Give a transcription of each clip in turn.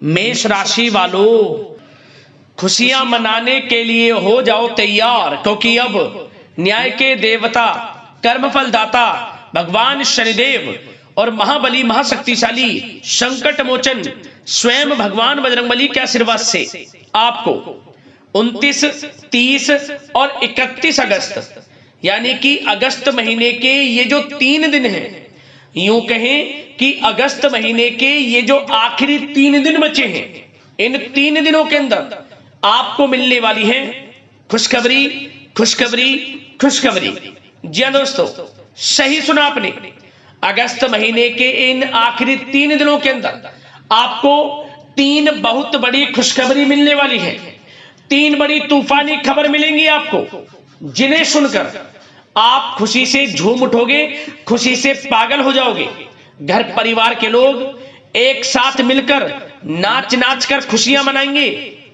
मेष राशि वालों, खुशियां मनाने के लिए हो जाओ तैयार, क्योंकि अब न्याय के देवता, कर्मफल दाता भगवान शनिदेव और महाबली महाशक्तिशाली संकट मोचन स्वयं भगवान बजरंगबली के आशीर्वाद से आपको 29, 30 और 31 अगस्त यानी कि अगस्त महीने के ये जो 3 दिन हैं, यूं कहें कि अगस्त महीने के ये जो आखिरी 3 दिन बचे हैं, इन 3 दिनों के अंदर आपको मिलने वाली है खुशखबरी, खुशखबरी, खुशखबरी। जी हां दोस्तों, सही सुना आपने। अगस्त महीने के इन आखिरी 3 दिनों के अंदर आपको 3 बहुत बड़ी खुशखबरी मिलने वाली है। 3 बड़ी तूफानी खबर मिलेंगी आपको, जिन्हें सुनकर आप खुशी से झूम उठोगे, खुशी से पागल हो जाओगे। घर परिवार के लोग एक साथ मिलकर नाच नाच कर खुशियां मनाएंगे।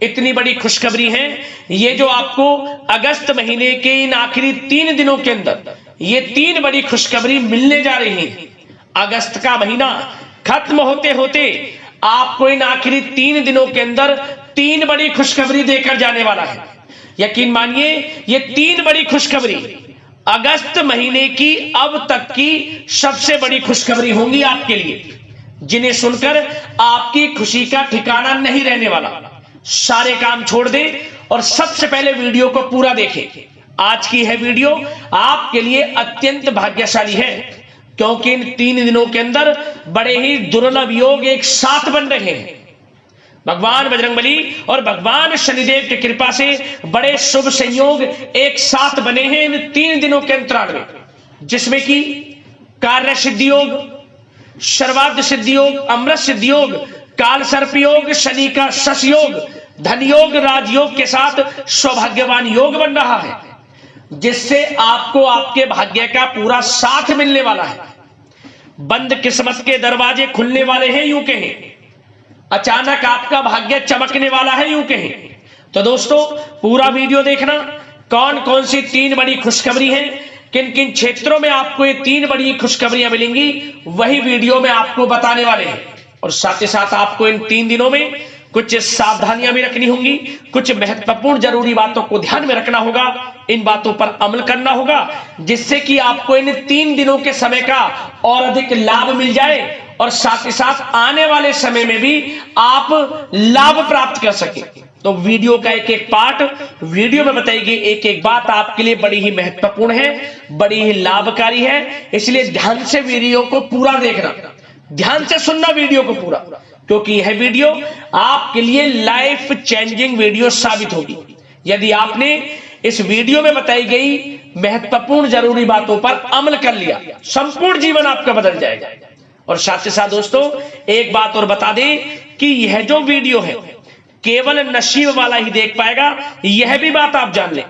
इतनी बड़ी खुशखबरी है ये, जो आपको अगस्त महीने के इन आखिरी 3 दिनों के अंदर ये 3 बड़ी खुशखबरी मिलने जा रही है। अगस्त का महीना खत्म होते होते आपको इन आखिरी 3 दिनों के अंदर 3 बड़ी खुशखबरी देकर जाने वाला है। यकीन मानिए, ये 3 बड़ी खुशखबरी अगस्त महीने की अब तक की सबसे बड़ी खुशखबरी होंगी आपके लिए, जिन्हें सुनकर आपकी खुशी का ठिकाना नहीं रहने वाला। सारे काम छोड़ दें और सबसे पहले वीडियो को पूरा देखें। आज की है वीडियो आपके लिए अत्यंत भाग्यशाली है, क्योंकि इन 3 दिनों के अंदर बड़े ही दुर्लभ योग एक साथ बन रहे हैं। भगवान बजरंगबली और भगवान शनिदेव की कृपा से बड़े शुभ संयोग एक साथ बने हैं इन 3 दिनों के अंतराल में, जिसमें कि कार्य सिद्धि योग, सर्वार्थ सिद्धि योग, अमृत सिद्धि योग, काल सर्प योग, शनि का शश योग, धन योग, राजयोग के साथ सौभाग्यवान योग बन रहा है, जिससे आपको आपके भाग्य का पूरा साथ मिलने वाला है। बंद किस्मत के दरवाजे खुलने वाले हैं, यूं कहें अचानक आपका भाग्य चमकने वाला है, यूं कहें। तो दोस्तों, पूरा वीडियो देखना। कौन कौन सी 3 बड़ी खुशखबरी हैं, किन किन क्षेत्रों में आपको ये 3 बड़ी खुशखबरियां मिलेंगी, वही वीडियो में आपको बताने वाले हैं। और साथ ही साथ आपको इन 3 दिनों में कुछ सावधानियां भी रखनी होंगी, कुछ महत्वपूर्ण जरूरी बातों को ध्यान में रखना होगा, इन बातों पर अमल करना होगा, जिससे कि आपको इन 3 दिनों के समय का और अधिक लाभ मिल जाए और साथ ही साथ आने वाले समय में भी आप लाभ प्राप्त कर सके। तो वीडियो का एक एक पार्ट, वीडियो में बताई गई एक एक बात आपके लिए बड़ी ही महत्वपूर्ण है, बड़ी ही लाभकारी है। इसलिए ध्यान से वीडियो को पूरा देखना, ध्यान से सुनना वीडियो को पूरा, क्योंकि यह वीडियो आपके लिए लाइफ चेंजिंग वीडियो साबित होगी। यदि आपने इस वीडियो में बताई गई महत्वपूर्ण जरूरी बातों पर अमल कर लिया, संपूर्ण जीवन आपका बदल जाएगा। और साथ ही साथ दोस्तों, एक बात और बता दें कि यह जो वीडियो है केवल नसीब वाला ही देख पाएगा, यह भी बात आप जान लें।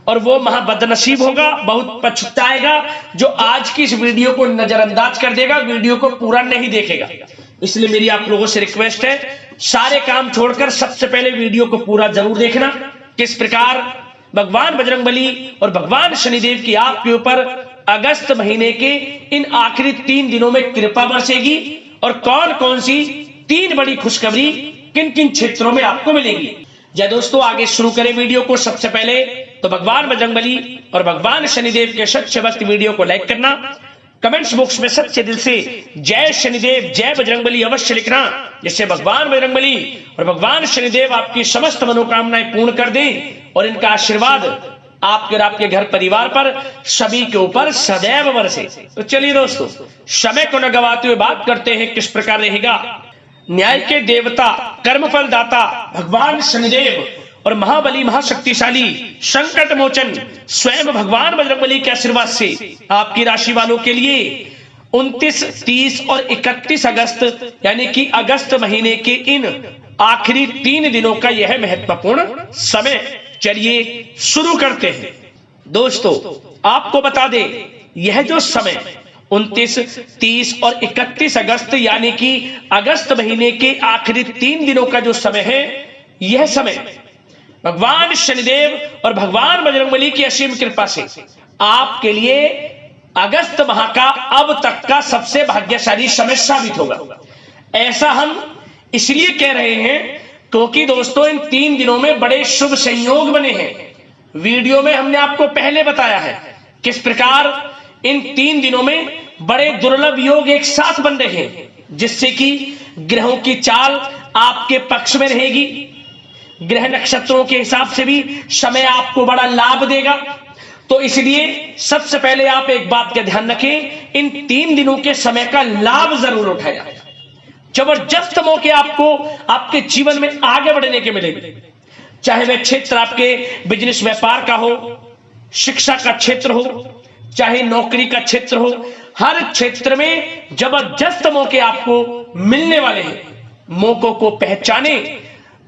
और वो महाबदनसीब होगा, बहुत पछताएगा, जो आज की इस वीडियो को नजरअंदाज कर देगा, वीडियो को पूरा नहीं देखेगा। इसलिए मेरी आप लोगों से रिक्वेस्ट है, सारे काम छोड़कर सबसे पहले वीडियो को पूरा जरूर देखना। किस प्रकार भगवान बजरंगबली और भगवान शनिदेव की आपके ऊपर अगस्त महीने के इन आखिरी 3 दिनों में कृपा बरसेगी और कौन कौन सी 3 बड़ी खुशखबरी किन किन क्षेत्रों में आपको मिलेगी। जय दोस्तों, आगे शुरू करें वीडियो को। सबसे पहले तो भगवान बजरंगबली और भगवान शनिदेव के सच्चे भक्त वीडियो को लाइक करना, कमेंट्स बॉक्स में सच्चे दिल से जय शनिदेव, जय बजरंगबली अवश्य लिखना, जिससे भगवान बजरंगबली और भगवान शनिदेव आपकी समस्त मनोकामनाएं पूर्ण कर दें और इनका आशीर्वाद आपके और आपके घर परिवार पर सभी के ऊपर सदैव बरसे। तो चलिए दोस्तों, समय को न गवाते हुए बात करते हैं किस प्रकार रहेगा न्याय के देवता, कर्मफल दाता भगवान शनिदेव और महाबली महाशक्तिशाली संकट मोचन स्वयं भगवान बजरंगबली के आशीर्वाद से आपकी राशि वालों के लिए 29, 30 और 31 अगस्त यानी कि अगस्त महीने के इन आखिरी 3 दिनों का यह महत्वपूर्ण समय। चलिए शुरू करते हैं। दोस्तों, आपको बता दें, यह जो समय 29, 30 और 31 अगस्त यानी कि अगस्त महीने के आखिरी 3 दिनों का जो समय है, यह समय भगवान शनिदेव और भगवान बजरंगबली की असीम कृपा से आपके लिए अगस्त माह का अब तक का सबसे भाग्यशाली समय साबित होगा। ऐसा हम इसलिए कह रहे हैं क्योंकि दोस्तों इन 3 दिनों में बड़े शुभ संयोग बने हैं। वीडियो में हमने आपको पहले बताया है किस प्रकार इन 3 दिनों में बड़े दुर्लभ योग एक साथ बन रहे हैं, जिससे कि ग्रहों की चाल आपके पक्ष में रहेगी। ग्रह नक्षत्रों के हिसाब से भी समय आपको बड़ा लाभ देगा। तो इसलिए सबसे पहले आप एक बात का ध्यान रखें, इन 3 दिनों के समय का लाभ जरूर उठाया। जबरदस्त मौके आपको आपके जीवन में आगे बढ़ने के मिलेंगे, चाहे वह क्षेत्र आपके बिजनेस व्यापार का हो, शिक्षा का क्षेत्र हो, चाहे नौकरी का क्षेत्र हो, हर क्षेत्र में जबरदस्त मौके आपको मिलने वाले हैं। मौकों को पहचाने,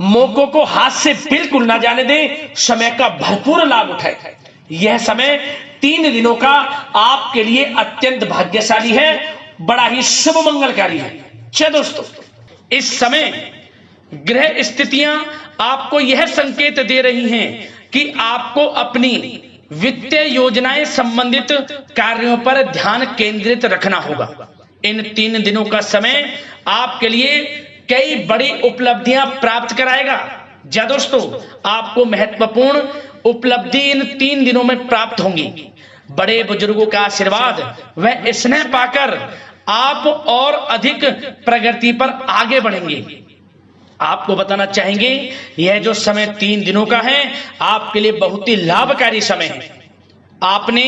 मौकों को हाथ से बिल्कुल ना जाने दें, समय का भरपूर लाभ उठाए। यह समय 3 दिनों का आपके लिए अत्यंत भाग्यशाली है, बड़ा ही शुभ मंगलकारी है। अच्छा दोस्तों, इस समय ग्रह स्थितियां आपको यह संकेत दे रही हैं कि आपको अपनी वित्तीय योजनाएं संबंधित कार्यों पर ध्यान केंद्रित रखना होगा। इन 3 दिनों का समय आपके लिए कई बड़ी उपलब्धियां प्राप्त कराएगा। जी दोस्तों, आपको महत्वपूर्ण उपलब्धि इन 3 दिनों में प्राप्त होंगी। बड़े बुजुर्गों का आशीर्वाद व स्नेह पाकर आप और अधिक प्रगति पर आगे बढ़ेंगे। आपको बताना चाहेंगे, यह जो समय 3 दिनों का है आपके लिए बहुत ही लाभकारी समय है। आपने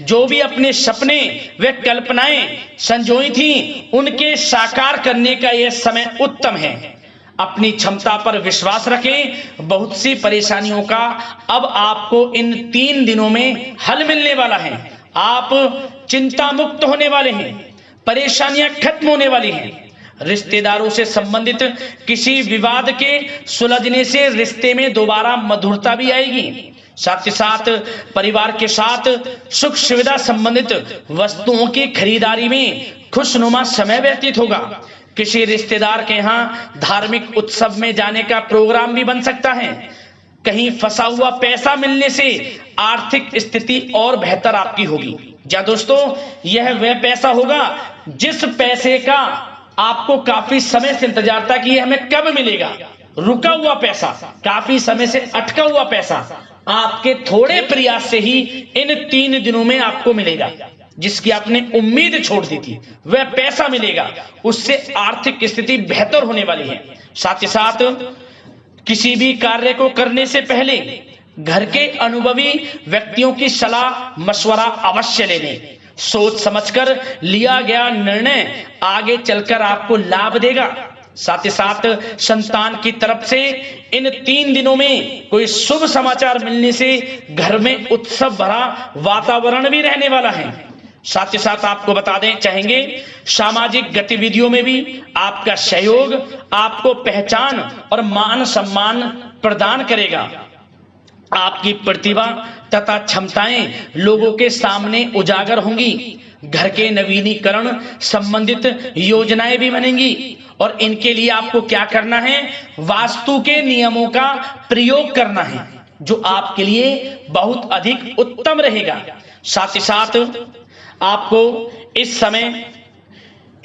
जो भी अपने सपने व कल्पनाएं संजोई थी, उनके साकार करने का यह समय उत्तम है। अपनी क्षमता पर विश्वास रखें। बहुत सी परेशानियों का अब आपको इन 3 दिनों में हल मिलने वाला है। आप चिंता मुक्त होने वाले हैं, परेशानियां खत्म होने वाली हैं। रिश्तेदारों से संबंधित किसी विवाद के सुलझने से रिश्ते में दोबारा मधुरता भी आएगी। साथ ही साथ परिवार के साथ सुख सुविधा संबंधित वस्तुओं की खरीदारी में खुशनुमा समय व्यतीत होगा। किसी रिश्तेदार के यहाँ धार्मिक उत्सव में जाने का प्रोग्राम भी बन सकता है। कहीं फंसा हुआ पैसा मिलने से आर्थिक स्थिति और बेहतर आपकी होगी। क्या दोस्तों, यह वह पैसा होगा जिस पैसे का आपको काफी समय से इंतजार था कि यह हमें कब मिलेगा। रुका हुआ पैसा, काफी समय से अटका हुआ पैसा आपके थोड़े प्रयास से ही इन 3 दिनों में आपको मिलेगा। जिसकी आपने उम्मीद छोड़ दी थी वह पैसा मिलेगा, उससे आर्थिक स्थिति बेहतर होने वाली है। साथ ही साथ किसी भी कार्य को करने से पहले घर के अनुभवी व्यक्तियों की सलाह मशवरा अवश्य ले लें। सोच समझकर लिया गया निर्णय आगे चलकर आपको लाभ देगा। साथ ही साथ संतान की तरफ से इन 3 दिनों में कोई शुभ समाचार मिलने से घर में उत्सव भरा वातावरण भी रहने वाला है। साथ ही साथ आपको बता दें चाहेंगे, सामाजिक गतिविधियों में भी आपका सहयोग आपको पहचान और मान सम्मान प्रदान करेगा। आपकी प्रतिभा तथा क्षमताएं लोगों के सामने उजागर होंगी। घर के नवीनीकरण संबंधित योजनाएं भी बनेंगी और इनके लिए आपको क्या करना है, वास्तु के नियमों का प्रयोग करना है, जो आपके लिए बहुत अधिक उत्तम रहेगा। साथ ही साथ आपको इस समय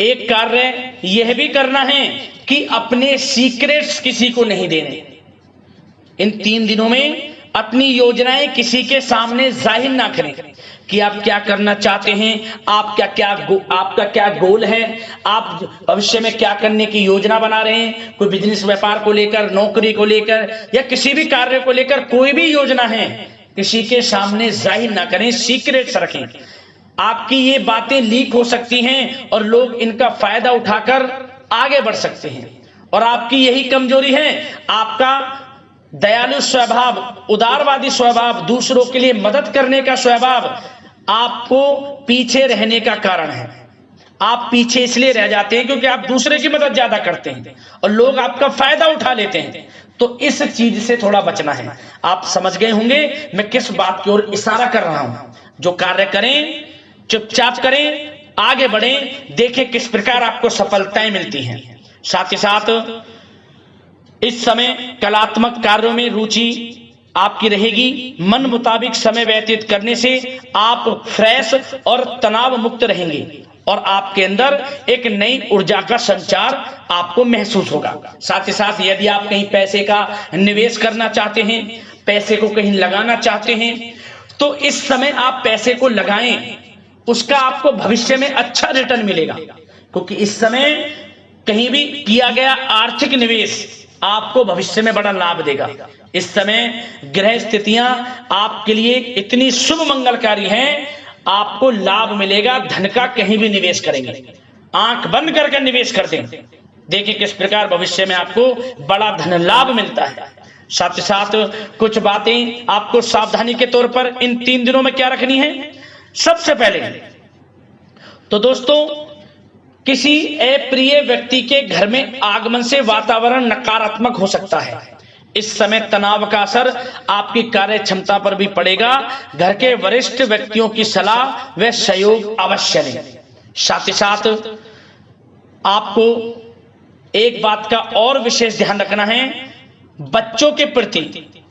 एक कार्य यह भी करना है कि अपने सीक्रेट्स किसी को नहीं देने। इन 3 दिनों में अपनी योजनाएं किसी के सामने जाहिर ना करें कि आप क्या करना चाहते हैं, आपका क्या गोल है, आप भविष्य में क्या करने की योजना बना रहे हैं। कोई बिजनेस व्यापार को लेकर, नौकरी को लेकर या किसी भी कार्य को लेकर कोई भी योजना है, किसी के सामने जाहिर ना करें, सीक्रेट्स रखें। आपकी ये बातें लीक हो सकती हैं और लोग इनका फायदा उठाकर आगे बढ़ सकते हैं। और आपकी यही कमजोरी है, आपका दयालु स्वभाव, उदारवादी स्वभाव, दूसरों के लिए मदद करने का स्वभाव आपको पीछे रहने का कारण है। आप पीछे इसलिए रह जाते हैं क्योंकि आप दूसरे की मदद ज्यादा करते हैं और लोग आपका फायदा उठा लेते हैं। तो इस चीज से थोड़ा बचना है। आप समझ गए होंगे मैं किस बात की ओर इशारा कर रहा हूं। जो कार्य करें चुपचाप करें, आगे बढ़ें, देखें किस प्रकार आपको सफलताएं मिलती हैं। साथ ही साथ इस समय कलात्मक कार्यों में रुचि आपकी रहेगी। मन मुताबिक समय व्यतीत करने से आप फ्रेश और तनाव मुक्त रहेंगे। और आपके अंदर एक नई ऊर्जा का संचार आपको महसूस होगा। साथ ही साथ यदि आप कहीं पैसे का निवेश करना चाहते हैं, पैसे को कहीं लगाना चाहते हैं, तो इस समय आप पैसे को लगाएं, उसका आपको भविष्य में अच्छा रिटर्न मिलेगा। क्योंकि इस समय कहीं भी किया गया आर्थिक निवेश आपको भविष्य में बड़ा लाभ देगा। इस समय ग्रह स्थितियां आपके लिए इतनी शुभ मंगलकारी हैं, आपको लाभ मिलेगा। धन का कहीं भी निवेश करेंगे, आंख बंद करके निवेश कर दें, देखिए किस प्रकार भविष्य में आपको बड़ा धन लाभ मिलता है। साथ ही साथ कुछ बातें आपको सावधानी के तौर पर इन 3 दिनों में क्या रखनी है। सबसे पहले तो दोस्तों, किसी अप्रिय व्यक्ति के घर में आगमन से वातावरण नकारात्मक हो सकता है। इस समय तनाव का असर आपकी कार्य क्षमता पर भी पड़ेगा। घर के वरिष्ठ व्यक्तियों की सलाह व सहयोग अवश्य लें। साथ ही साथ आपको एक बात का और विशेष ध्यान रखना है, बच्चों के प्रति,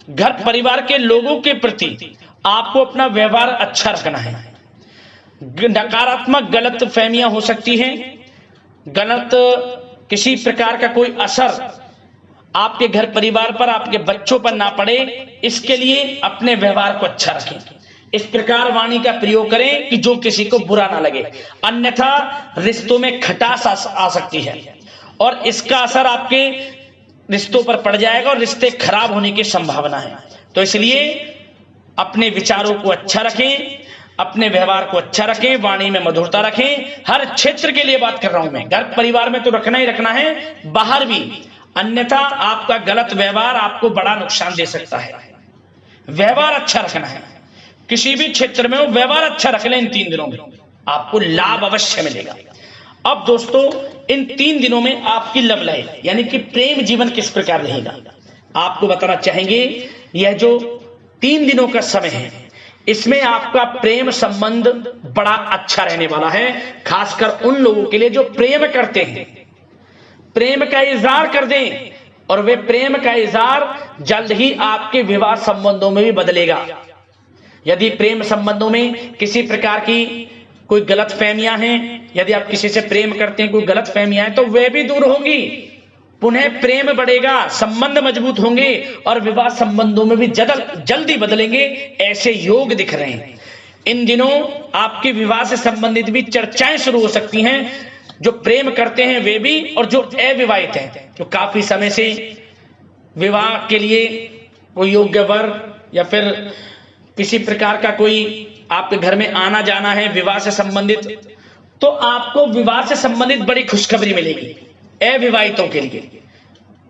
घर परिवार के लोगों के प्रति आपको अपना व्यवहार अच्छा रखना है। नकारात्मक गलत फहमियां हो सकती हैं, गलत किसी प्रकार का कोई असर आपके घर परिवार पर, आपके बच्चों पर ना पड़े, इसके लिए अपने व्यवहार को अच्छा रखें। इस प्रकार वाणी का प्रयोग करें कि जो किसी को बुरा ना लगे, अन्यथा रिश्तों में खटास आ सकती है और इसका असर आपके रिश्तों पर पड़ जाएगा और रिश्ते खराब होने की संभावना है। तो इसलिए अपने विचारों को अच्छा रखें, अपने व्यवहार को अच्छा रखें, वाणी में मधुरता रखें। हर क्षेत्र के लिए बात कर रहा हूं मैं, घर परिवार में तो रखना ही रखना है, बाहर भी, अन्यथा आपका गलत व्यवहार आपको बड़ा नुकसान दे सकता है। व्यवहार अच्छा रखना है, किसी भी क्षेत्र में हो व्यवहार अच्छा रख लें। इन 3 दिनों में आपको लाभ अवश्य मिलेगा। अब दोस्तों, इन 3 दिनों में आपकी लव लाइफ यानी कि प्रेम जीवन किस प्रकार रहेगा, आपको बताना चाहेंगे। यह जो 3 दिनों का समय है, इसमें आपका प्रेम संबंध बड़ा अच्छा रहने वाला है। खासकर उन लोगों के लिए जो प्रेम करते हैं, प्रेम का इजहार कर दें, और वे प्रेम का इजहार जल्द ही आपके विवाह संबंधों में भी बदलेगा। यदि प्रेम संबंधों में किसी प्रकार की कोई गलत फहमियां हैं, यदि आप किसी से प्रेम करते हैं, कोई गलत फहमियां हैं, तो वे भी दूर होंगी, पुनः प्रेम बढ़ेगा, संबंध मजबूत होंगे और विवाह संबंधों में भी जल्दी बदलेंगे। ऐसे योग दिख रहे हैं। इन दिनों आपके विवाह से संबंधित भी चर्चाएं शुरू हो सकती हैं, जो प्रेम करते हैं वे भी, और जो अविवाहित हैं, जो काफी समय से विवाह के लिए कोई योग्य वर या फिर किसी प्रकार का कोई आपके घर में आना जाना है विवाह से संबंधित, तो आपको विवाह से संबंधित बड़ी खुशखबरी मिलेगी। अविवाहितों के लिए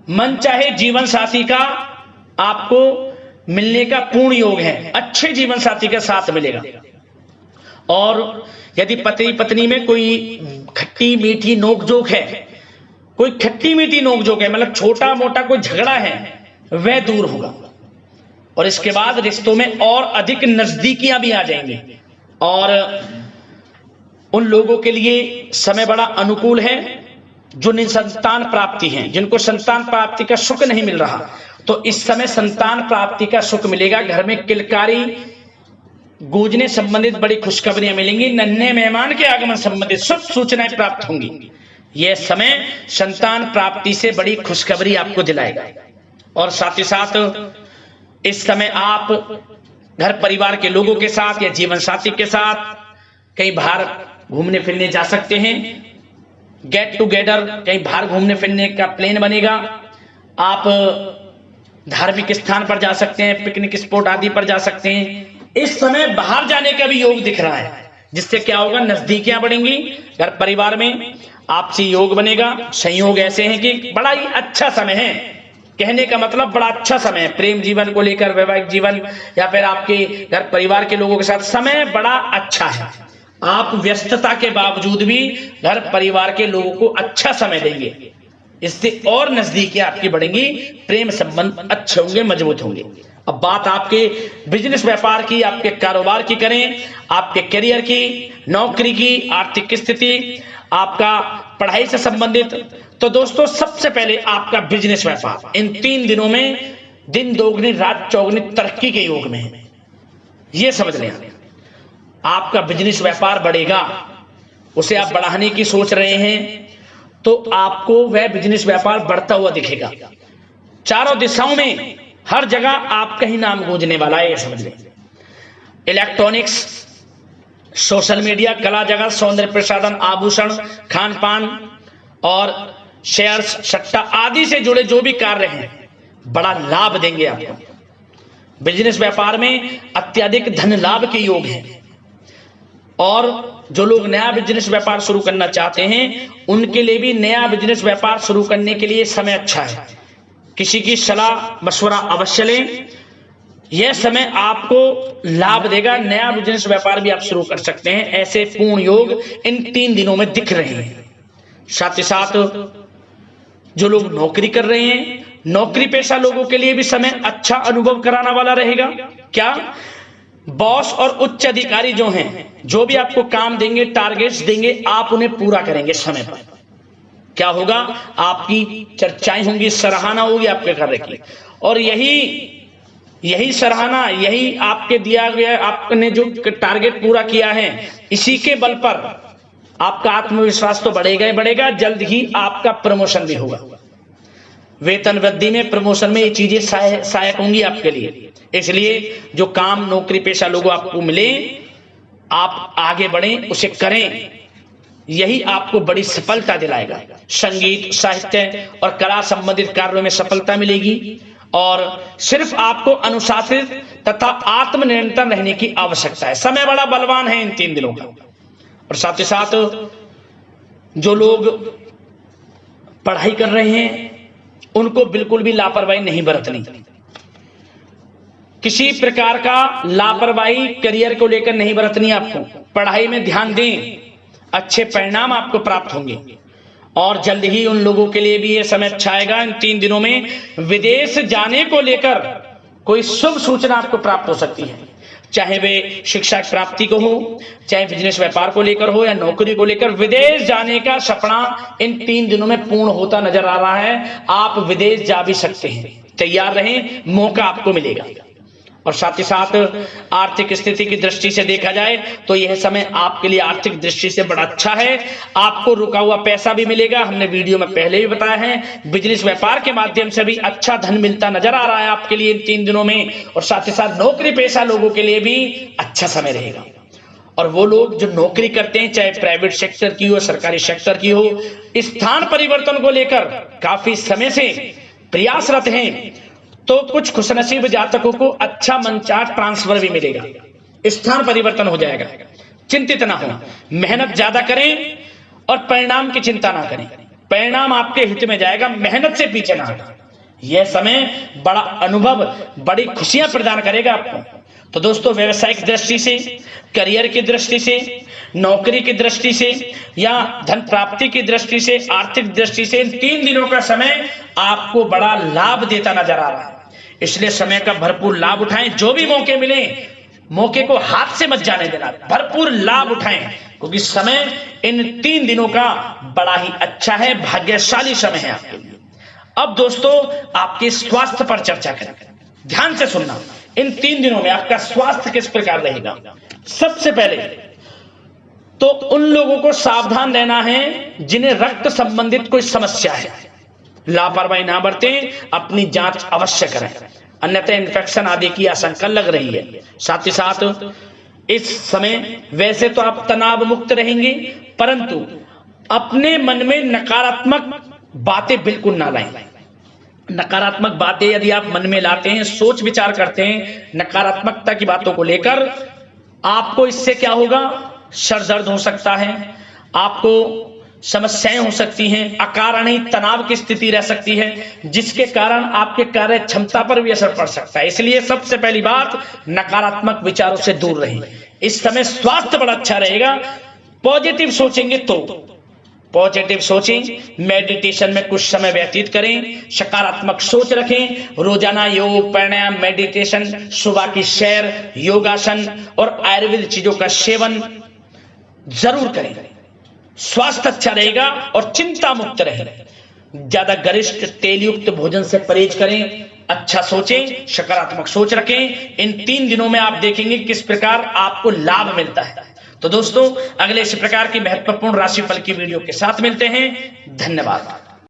मन चाहे जीवन साथी का आपको मिलने का पूर्ण योग है, अच्छे जीवन साथी के साथ मिलेगा। और यदि पति पत्नी में कोई खट्टी मीठी नोकझोंक है, कोई खट्टी मीठी नोकझोंक है, मतलब छोटा मोटा कोई झगड़ा है, वह दूर होगा। और इसके बाद रिश्तों में और अधिक नजदीकियां भी आ जाएंगी। और उन लोगों के लिए समय बड़ा अनुकूल है जो निसंतान प्राप्ति हैं, जिनको संतान प्राप्ति का सुख नहीं मिल रहा, तो इस समय संतान प्राप्ति का सुख मिलेगा। घर में किलकारी गूंजने संबंधित बड़ी खुशखबरियां मिलेंगी। नन्हे मेहमान के आगमन संबंधित शुभ सूचनाएं प्राप्त होंगी। यह समय संतान प्राप्ति से बड़ी खुशखबरी आपको दिलाएगा। और साथ ही साथ इस समय आप घर परिवार के लोगों के साथ या जीवन साथी के साथ कहीं बाहर घूमने फिरने जा सकते हैं। गेट टुगेदर, कहीं बाहर घूमने फिरने का प्लान बनेगा। आप धार्मिक स्थान पर जा सकते हैं, पिकनिक स्पॉट आदि पर जा सकते हैं। इस समय बाहर जाने का भी योग दिख रहा है, जिससे क्या होगा, नजदीकियां बढ़ेंगी, घर परिवार में आपसी योग बनेगा। संयोग ऐसे हैं कि बड़ा ही अच्छा समय है। कहने का मतलब बड़ा अच्छा समय है प्रेम जीवन को लेकर, वैवाहिक जीवन या फिर आपके घर परिवार के लोगों के साथ समय बड़ा अच्छा है। आप व्यस्तता के बावजूद भी घर परिवार के लोगों को अच्छा समय देंगे, इससे और नजदीकियां आपकी बढ़ेंगी, प्रेम संबंध अच्छे होंगे, मजबूत होंगे। अब बात आपके बिजनेस व्यापार की, आपके कारोबार की करें, आपके करियर की, नौकरी की, आर्थिक स्थिति, आपका पढ़ाई से संबंधित, तो दोस्तों सबसे पहले आपका बिजनेस व्यापार इन 3 दिनों में दिन दोगुनी रात चौगुनी तरक्की के योग में है। यह समझ लें, आपका बिजनेस व्यापार बढ़ेगा, उसे आप बढ़ाने की सोच रहे हैं, तो आपको वह बिजनेस व्यापार बढ़ता हुआ दिखेगा। चारों दिशाओं में हर जगह आपका ही नाम गूंजने वाला है, ये समझ लें। इलेक्ट्रॉनिक्स, सोशल मीडिया, कला जगत, सौंदर्य प्रसाधन, आभूषण, खान पान और शेयर्स, सट्टा आदि से जुड़े जो भी कार्य हैं बड़ा लाभ देंगे आपको। बिजनेस व्यापार में अत्यधिक धन लाभ के योग हैं, और जो लोग नया बिजनेस व्यापार शुरू करना चाहते हैं उनके लिए भी नया बिजनेस व्यापार शुरू करने के लिए समय अच्छा है। किसी की सलाह मशवरा अवश्य लें, यह समय आपको लाभ देगा। नया बिजनेस व्यापार भी आप शुरू कर सकते हैं, ऐसे पूर्ण योग इन 3 दिनों में दिख रहे हैं। साथ ही साथ जो लोग नौकरी कर रहे हैं, नौकरी पेशा लोगों के लिए भी समय अच्छा अनुभव कराने वाला रहेगा। क्या बॉस और उच्च अधिकारी जो हैं, जो भी आपको काम देंगे, टारगेट्स देंगे, आप उन्हें पूरा करेंगे समय पर। क्या होगा, आपकी चर्चाएं होंगी, सराहना होगी आपके कार्य की, और यही सराहना, यही आपके दिया गया, आपने जो टारगेट पूरा किया है, इसी के बल पर आपका आत्मविश्वास तो बढ़ेगा ही बढ़ेगा। जल्द ही आपका प्रमोशन भी होगा। वेतन वृद्धि में, प्रमोशन में ये चीजें सहायक होंगी आपके लिए। इसलिए जो काम नौकरी पेशा लोगों आपको मिले, आप आगे बढ़ें, उसे करें, यही आपको बड़ी सफलता दिलाएगा। संगीत, साहित्य और कला संबंधित कार्यों में सफलता मिलेगी, और सिर्फ आपको अनुशासित तथा आत्मनियंत्रण रहने की आवश्यकता है। समय बड़ा बलवान है इन 3 दिनों का। और साथ ही साथ जो लोग पढ़ाई कर रहे हैं उनको बिल्कुल भी लापरवाही नहीं बरतनी। किसी प्रकार का लापरवाही करियर को लेकर नहीं बरतनी। आपको पढ़ाई में ध्यान दें, अच्छे परिणाम आपको प्राप्त होंगे। और जल्द ही उन लोगों के लिए भी यह समय अच्छा आएगा। इन 3 दिनों में विदेश जाने को लेकर कोई शुभ सूचना आपको प्राप्त हो सकती है, चाहे वे शिक्षा की प्राप्ति को हो, चाहे बिजनेस व्यापार को लेकर हो, या नौकरी को लेकर। विदेश जाने का सपना इन 3 दिनों में पूर्ण होता नजर आ रहा है। आप विदेश जा भी सकते हैं, तैयार रहें, मौका आपको मिलेगा। और साथ ही साथ आर्थिक स्थिति की दृष्टि से देखा जाए तो यह समय आपके लिए आर्थिक दृष्टि से बड़ा अच्छा है। आपको रुका हुआ पैसा भी मिलेगा, हमने वीडियो में पहले भी बताया है। बिजनेस व्यापार के माध्यम से भी अच्छा धन मिलता नजर आ रहा है आपके लिए इन 3 दिनों में। और साथ ही साथ नौकरी पेशा लोगों के लिए भी अच्छा समय रहेगा। और वो लोग जो नौकरी करते हैं, चाहे प्राइवेट सेक्टर की हो, सरकारी सेक्टर की हो, स्थान परिवर्तन को लेकर काफी समय से प्रयासरत हैं, तो कुछ खुशनसीब जातकों को अच्छा मनचाहा ट्रांसफर भी मिलेगा, स्थान परिवर्तन हो जाएगा। चिंतित ना हो, मेहनत ज्यादा करें और परिणाम की चिंता ना करें। परिणाम आपके हित में जाएगा, मेहनत से पीछे ना हटें। यह समय बड़ा अनुभव, बड़ी खुशियां प्रदान करेगा आपको। तो दोस्तों, व्यवसायिक दृष्टि से, करियर की दृष्टि से, नौकरी की दृष्टि से, या धन प्राप्ति की दृष्टि से, आर्थिक दृष्टि से, इन 3 दिनों का समय आपको बड़ा लाभ देता नजर आ रहा है। इसलिए समय का भरपूर लाभ उठाएं। जो भी मौके मिले, मौके को हाथ से मत जाने देना, भरपूर लाभ उठाएं, क्योंकि समय इन 3 दिनों का बड़ा ही अच्छा है, भाग्यशाली समय है आपके लिए। अब दोस्तों, आपके स्वास्थ्य पर चर्चा करें। ध्यान से सुनना, इन 3 दिनों में आपका स्वास्थ्य किस प्रकार रहेगा। सबसे पहले तो उन लोगों को सावधान रहना है जिन्हें रक्त संबंधित कोई समस्या है। लापरवाही ना बरतें, अपनी जांच अवश्य करें, अन्यथा इन्फेक्शन आदि की आशंका लग रही है। साथ ही साथ इस समय वैसे तो आप तनाव मुक्त रहेंगे, परंतु अपने मन में नकारात्मक बातें बिल्कुल ना लाएं। नकारात्मक बातें यदि आप मन में लाते हैं, सोच विचार करते हैं नकारात्मकता की बातों को लेकर, आपको इससे क्या होगा, सर दर्द हो सकता है, आपको समस्याएं हो सकती हैं, अकारणीय तनाव की स्थिति रह सकती है, जिसके कारण आपके कार्य क्षमता पर भी असर पड़ सकता है। इसलिए सबसे पहली बात, नकारात्मक विचारों से दूर रहें। इस समय स्वास्थ्य बड़ा अच्छा रहेगा। पॉजिटिव सोचेंगे तो पॉजिटिव सोचें, मेडिटेशन में कुछ समय व्यतीत करें, सकारात्मक सोच रखें, रोजाना योग, प्राणायाम, मेडिटेशन, सुबह की सैर, योगासन और आयुर्वेद चीजों का सेवन जरूर करें। स्वास्थ्य अच्छा रहेगा और चिंता मुक्त रहें। ज्यादा गरिष्ठ तेलयुक्त भोजन से परहेज करें, अच्छा सोचें, सकारात्मक सोच रखें। इन 3 दिनों में आप देखेंगे किस प्रकार आपको लाभ मिलता है। तो दोस्तों अगले इस प्रकार की महत्वपूर्ण राशिफल की वीडियो के साथ मिलते हैं। धन्यवाद।